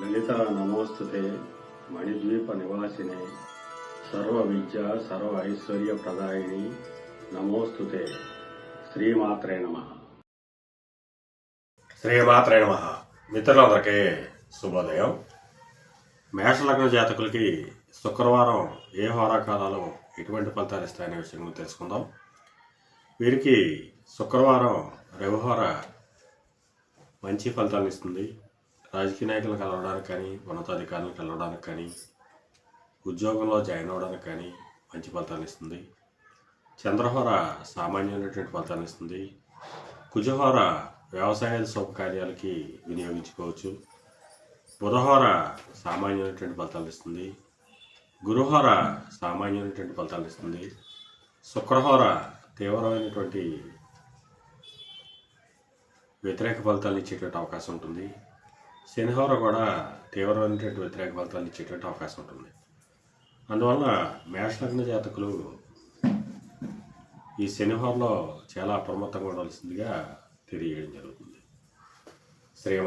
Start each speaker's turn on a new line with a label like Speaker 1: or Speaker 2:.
Speaker 1: లలిత నమోస్తుతే మణిద్వీప నివాసినే సర్వ విద్య సర్వ ఐశ్వర్య ప్రదాయిని నమోస్తుతే. శ్రీమాత్రే నమః. శ్రీమాత్రే నమః. మిత్రులందరికీ శుభోదయం. మేషలగ్న జాతకులకి శుక్రవారం ఏ హోరాకాలాలు ఎటువంటి ఫలితాలు ఇస్తాయనే విషయం గురించి తెలుసుకుందాం. వీరికి శుక్రవారం రవిహోర మంచి ఫలితాలను ఇస్తుంది. రాజకీయ నాయకులను కలవడానికి కానీ, ఉన్నతాధికారులను కలవడానికి కానీ, ఉద్యోగంలో జాయిన్ అవ్వడానికి కానీ మంచి ఫలితాలను ఇస్తుంది. చంద్రహోర సామాన్యమైనటువంటి ఫలితాలను ఇస్తుంది. కుజహోర వ్యవసాయ శుభకార్యాలకి వినియోగించుకోవచ్చు. బుధహోర సామాన్యమైనటువంటి ఫలితాలు ఇస్తుంది. గురుహోర సామాన్యమైనటువంటి ఫలితాలు ఇస్తుంది. శుక్రహోర తీవ్రమైనటువంటి వ్యతిరేక ఫలితాలు ఇచ్చేటువంటి అవకాశం ఉంటుంది. శనిహోర కూడా తీవ్రమైనటువంటి వ్యతిరేక ఫలితాలు ఇచ్చేటువంటి అవకాశం ఉంటుంది. అందువల్ల మేషలగ్న జాతకులు ఈ శనిహోరలో చాలా అప్రమత్తంగా ఉండాల్సిందిగా తెలియజేయడం జరుగుతుంది. శ్రీమా